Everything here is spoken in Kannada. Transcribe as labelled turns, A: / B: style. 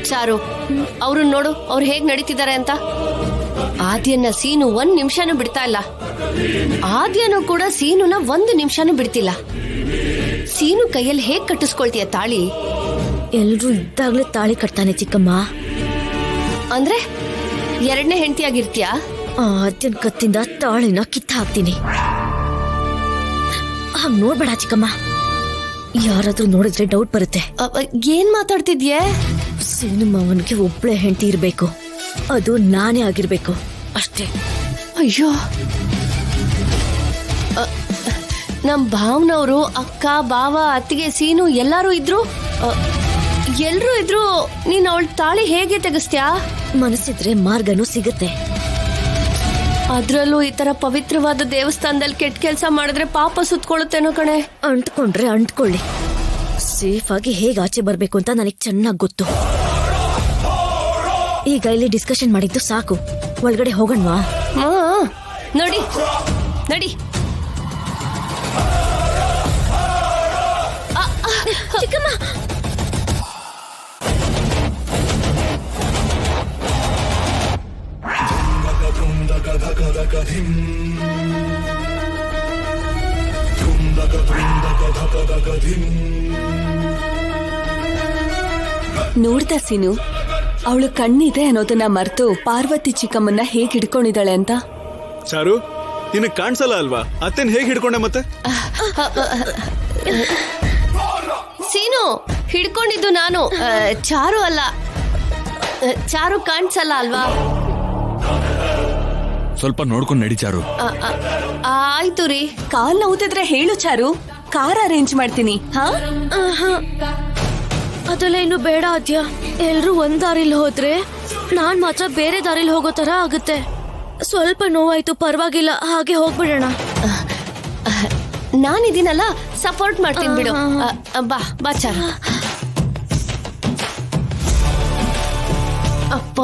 A: ಚಾರು, ಅವ್ರನ್ನ ನೋಡು, ಅವ್ರು ಹೇಗ್ ನಡೀತಿದ್ದಾರೆ ಅಂತ. ಆದ್ಯನ ಸೀನು 1 ನಿಮಿಷನೂ ಬಿಡ್ತಾ ಇಲ್ಲ. ಆದ್ಯನೂ ಕೂಡ ಸೀನುನ 1 ನಿಮಿಷನೂ ಬಿಡ್ತಿಲ್ಲ. ಸೀನು ಕೈಯಲ್ಲಿ ಹೇಗ್ ಕಟ್ಟಿಸ್ಕೊಳ್ತೀಯ ತಾಳಿ?
B: ಎಲ್ರೂ ಇದ್ದಾಗ್ಲೇ ತಾಳಿ ಕಟ್ತಾನೆ ಚಿಕ್ಕಮ್ಮ.
A: ಅಂದ್ರೆ 2ನೇ ಹೆಂಡತಿಯಾಗಿರ್ತೀಯಾ?
B: ಆದ್ಯನ್ ಕತ್ತಿಂದ ತಾಳಿನ ಕಿತ್ತ ಹಾಕ್ತೀನಿ. ಹಾಗ್ ನೋಡ್ಬೇಡ ಚಿಕ್ಕಮ್ಮ, ಯಾರಾದ್ರೂ ನೋಡಿದ್ರೆ ಡೌಟ್ ಬರುತ್ತೆ.
A: ಏನ್ ಮಾತಾಡ್ತಿದ್ಯೆ?
B: ಸೀನು ಮಾವನ್ಗೆ ಒಬ್ಳೆ ಹೆಂಡತಿ ಇರ್ಬೇಕು, ಅದು ನಾನೇ ಆಗಿರ್ಬೇಕು ಅಷ್ಟೇ.
A: ಅಯ್ಯೋ, ನಮ್ ಭಾವನವರು, ಅಕ್ಕ, ಬಾವ, ಅತ್ತಿಗೆ, ಸೀನು ಎಲ್ಲಾರು ಇದ್ರು. ಎಲ್ರೂ ಇದ್ರು, ನೀನ್ ಅವಳ ತಾಳಿ ಹೇಗೆ ತೆಗಿಸ್ತ್ಯಾ?
B: ಮನಸ್ಸಿದ್ರೆ ಮಾರ್ಗನೂ ಸಿಗುತ್ತೆ.
A: ಅದ್ರಲ್ಲೂ ಈ ತರ ಪವಿತ್ರವಾದ ದೇವಸ್ಥಾನದಲ್ಲಿ ಕೆಟ್ಟ ಕೆಲಸ ಮಾಡಿದ್ರೆ ಪಾಪ ಸುತ್ಕೊಳ್ಳುತ್ತೇನೋ ಕಣೆ.
B: ಅಂಟ್ಕೊಂಡ್ರೆ ಅಂಟ್ಕೊಳ್ಳಿ, ಸೇಫ್ ಆಗಿ ಹೇಗೆ ಆಚೆ ಬರ್ಬೇಕು ಅಂತ ನನಗೆ ಚೆನ್ನಾಗಿ ಗೊತ್ತು. ಈಗ ಇಲ್ಲಿ ಡಿಸ್ಕಷನ್ ಮಾಡಿದ್ದು ಸಾಕು, ಒಳಗಡೆ ಹೋಗೋಣವಾ?
A: ನೋಡಿ ನಡಿ.
B: ಚಿಕ್ಕಮ್ಮ,
A: ನೋಡ್ದ ಸೀನು, ಅವಳು ಕಣ್ಣಿದೆ ಅನ್ನೋದನ್ನ ಮರ್ತು ಪಾರ್ವತಿ ಚಿಕ್ಕಮ್ಮನ್ನ ಹೇಗ್ ಹಿಡ್ಕೊಂಡಿದ್ದಾಳೆ ಅಂತ.
C: ಚಾರು, ನಿನಗ್ ಕಾಣಿಸಲ್ಲ ಅಲ್ವಾ? ಅತ್ತೇನ್ ಹೇಗ್ ಹಿಡ್ಕೊಂಡೆ ಮತ್ತೆ?
A: ಸೀನು, ಹಿಡ್ಕೊಂಡಿದ್ದು ನಾನು, ಚಾರು ಅಲ್ಲ. ಚಾರು ಕಾಣಿಸಲ್ಲ ಅಲ್ವಾ?
D: ಸ್ವಲ್ಪ ನೋಡ್ಕೊಂಡು ನಡಿ ಚಾರು.
A: ಆಯ್ತು ರೀ. ಕಾಲ್ ನೋವುತ್ತಿದ್ರೆ ಹೇಳು ಚಾರು, ಕಾರ್ ಅರೇಂಜ್ ಮಾಡ್ತೀನಿ.
B: ಅದೆಲ್ಲ ಇನ್ನು ಬೇಡ ಆದ್ಯ. ಎಲ್ರು ಒಂದ್ ದಾರಿಲಿ ಹೋದ್ರೆ ನಾನ್ ಮಾತ್ರ ಬೇರೆ ದಾರಿಲಿ ಹೋಗೋ ತರ ಆಗುತ್ತೆ. ಸ್ವಲ್ಪ ನೋವಾಯ್ತು, ಪರವಾಗಿಲ್ಲ, ಹಾಗೆ ಹೋಗ್ಬಿಡೋಣ.
A: ನಾನಿದ್ದೀನಲ್ಲ, ಸಪೋರ್ಟ್ ಮಾಡ್ತೀನಿ ಬಿಡು. ಬಾ ಬಾ ಚಾರು. ಅಪ್ಪ,